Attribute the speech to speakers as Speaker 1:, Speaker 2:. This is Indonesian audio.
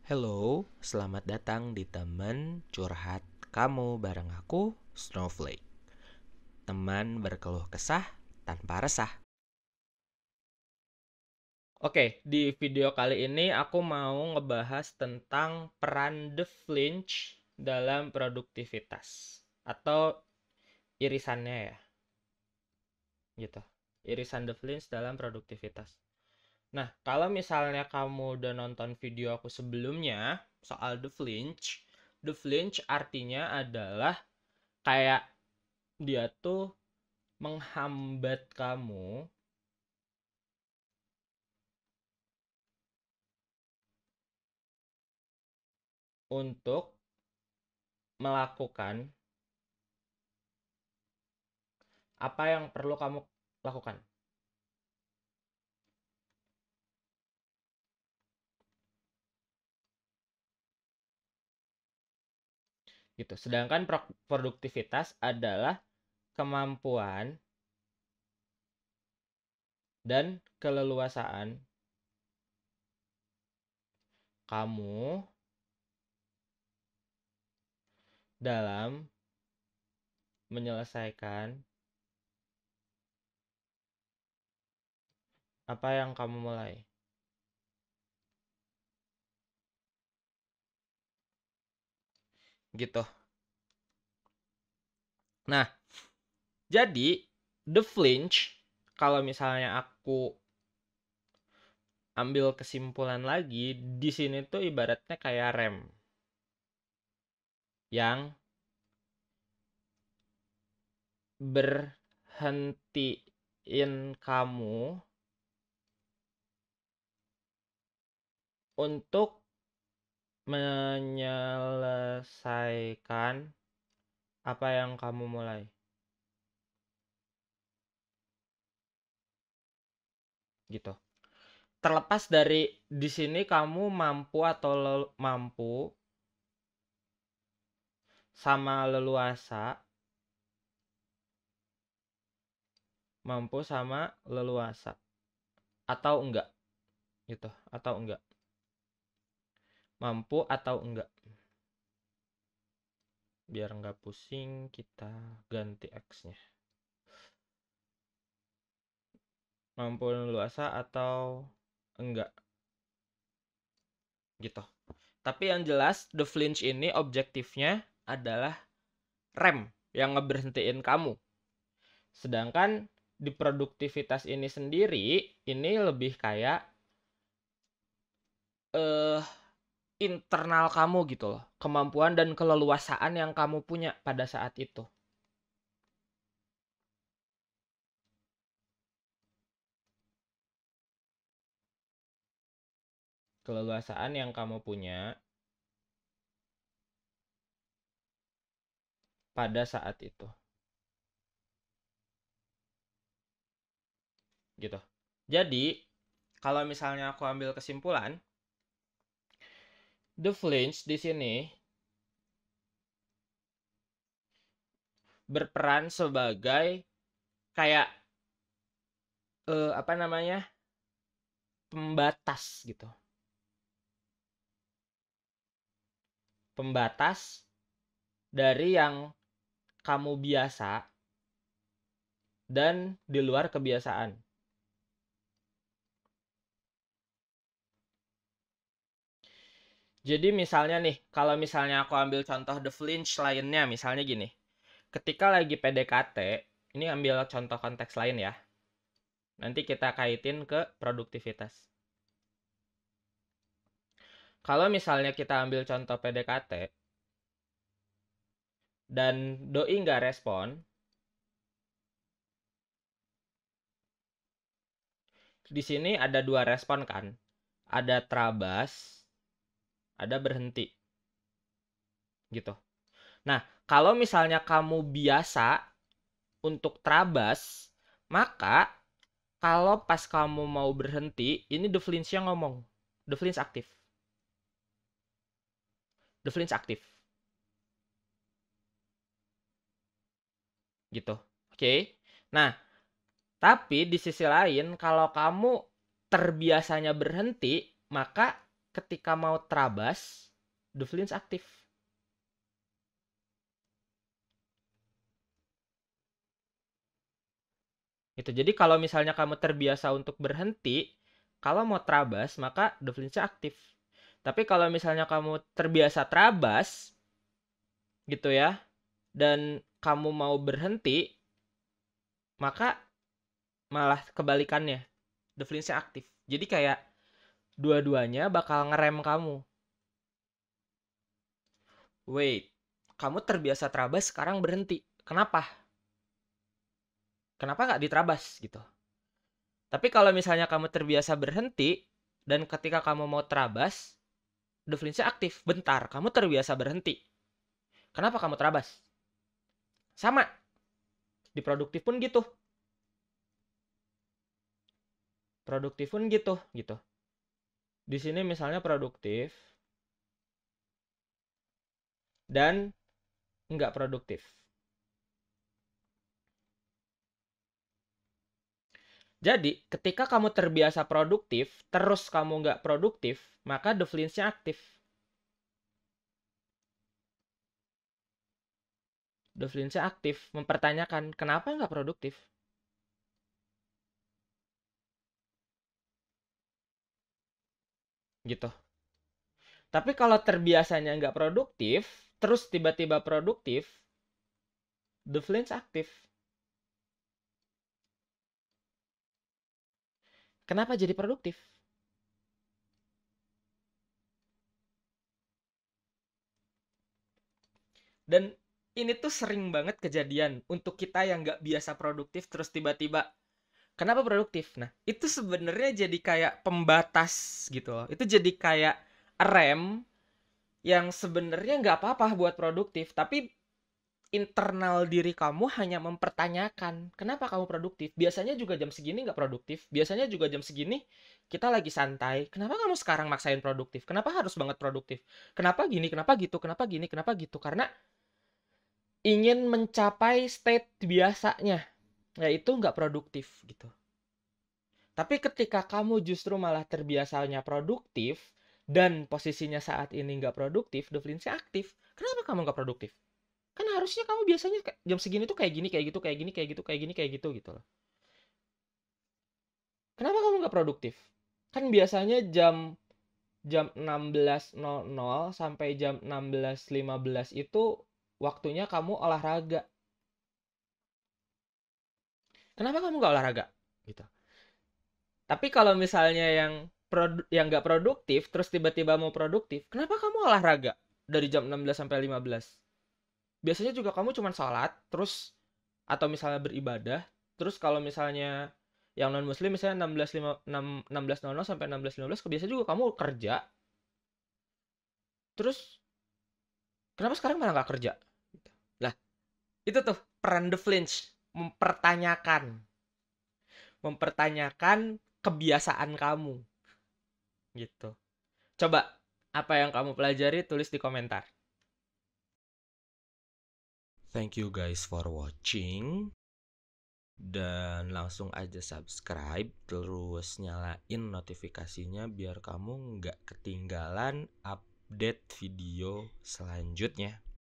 Speaker 1: Hello, selamat datang di teman curhat kamu bareng aku, Snowflake. Teman berkeluh kesah tanpa resah. Oke, di video kali ini aku mau ngebahas tentang peran The Flinch dalam produktivitas atau irisannya ya, gitu. Irisan The Flinch dalam produktivitas. Nah, kalau misalnya kamu udah nonton video aku sebelumnya soal The Flinch artinya adalah kayak dia tuh menghambat kamu untuk melakukan apa yang perlu kamu lakukan. Gitu. Sedangkan produktivitas adalah kemampuan dan keleluasaan kamu dalam menyelesaikan apa yang kamu mulai. Gitu. Nah, jadi The Flinch, kalau misalnya aku ambil kesimpulan lagi, di sini tuh ibaratnya kayak rem yang berhentiin kamu untuk menyelesaikan apa yang kamu mulai. Gitu. Terlepas dari di sini kamu mampu atau mampu sama leluasa, atau enggak, gitu, atau enggak, mampu atau enggak. Biar enggak pusing, kita ganti X-nya. Mampu leluasa atau enggak, gitu. Tapi yang jelas The Flinch ini objektifnya adalah rem yang ngeberhentiin kamu. Sedangkan di produktivitas ini sendiri, ini lebih kayak internal kamu gitu loh. Kemampuan dan keleluasaan yang kamu punya pada saat itu. Keleluasaan yang kamu punya pada saat itu. Gitu. Jadi, kalau misalnya aku ambil kesimpulan, The Flinch di sini berperan sebagai kayak apa namanya? Pembatas gitu. Pembatas dari yang kamu biasa dan di luar kebiasaan. Jadi misalnya nih, kalau misalnya aku ambil contoh The Flinch lainnya, misalnya gini. Ketika lagi PDKT, ini ambil contoh konteks lain ya. Nanti kita kaitin ke produktivitas. Kalau misalnya kita ambil contoh PDKT, dan doi nggak respon, di sini ada dua respon kan. Ada terabas, ada berhenti. Gitu. Nah, kalau misalnya kamu biasa untuk terabas, maka kalau pas kamu mau berhenti, ini The Flinch yang ngomong. The Flinch aktif. The Flinch aktif. Gitu. Oke. Nah, tapi di sisi lain, kalau kamu terbiasanya berhenti, maka ketika mau trabas, the flinch aktif. Gitu. Jadi kalau misalnya kamu terbiasa untuk berhenti, kalau mau trabas, maka the flinch aktif. Tapi kalau misalnya kamu terbiasa trabas, gitu ya, dan kamu mau berhenti, maka malah kebalikannya, the flinch aktif. Jadi kayak dua-duanya bakal ngerem kamu. Wait, kamu terbiasa trabas, sekarang berhenti. Kenapa? Kenapa nggak ditrabas gitu? Tapi kalau misalnya kamu terbiasa berhenti, dan ketika kamu mau trabas, the flinch aktif. Bentar, kamu terbiasa berhenti. Kenapa kamu trabas? Sama. Di produktif pun gitu. Produktif pun gitu. Di sini misalnya produktif dan nggak produktif. Jadi, ketika kamu terbiasa produktif, terus kamu nggak produktif, maka the flinch-nya aktif. The flinch-nya aktif, mempertanyakan, kenapa nggak produktif? Gitu. Tapi kalau terbiasanya nggak produktif, terus tiba-tiba produktif, the flinch aktif. Kenapa jadi produktif? Dan ini tuh sering banget kejadian untuk kita yang nggak biasa produktif terus tiba-tiba kenapa produktif? Nah, itu sebenarnya jadi kayak pembatas gitu loh. Itu jadi kayak rem yang sebenarnya nggak apa-apa buat produktif, tapi internal diri kamu hanya mempertanyakan kenapa kamu produktif. Biasanya juga jam segini nggak produktif. Biasanya juga jam segini kita lagi santai. Kenapa kamu sekarang maksain produktif? Kenapa harus banget produktif? Kenapa gini? Kenapa gitu? Kenapa gini? Kenapa gitu? Karena ingin mencapai state biasanya, yaitu nggak produktif gitu. Tapi ketika kamu justru malah terbiasanya produktif, dan posisinya saat ini nggak produktif, the flinch aktif. Kenapa kamu nggak produktif? Kan harusnya kamu biasanya jam segini tuh kayak gini, kayak gitu, kayak gini, kayak gitu, kayak gini, kayak gitu loh. Kenapa kamu nggak produktif? Kan biasanya jam jam 16.00 sampai jam 16.15 itu waktunya kamu olahraga. Kenapa kamu nggak olahraga? Gitu. Tapi kalau misalnya yang nggak produktif, terus tiba-tiba mau produktif, kenapa kamu olahraga dari jam 16 sampai 15? Biasanya juga kamu cuma sholat, terus atau misalnya beribadah, terus kalau misalnya yang non muslim misalnya 16.00 sampai 16.15, biasanya juga kamu kerja. Terus kenapa sekarang malah nggak kerja? Lah, itu tuh peran the flinch, mempertanyakan, mempertanyakan kebiasaan kamu gitu. Coba apa yang kamu pelajari tulis di komentar. Thank you guys for watching. Dan langsung aja subscribe, terus nyalain notifikasinya biar kamu nggak ketinggalan update video selanjutnya.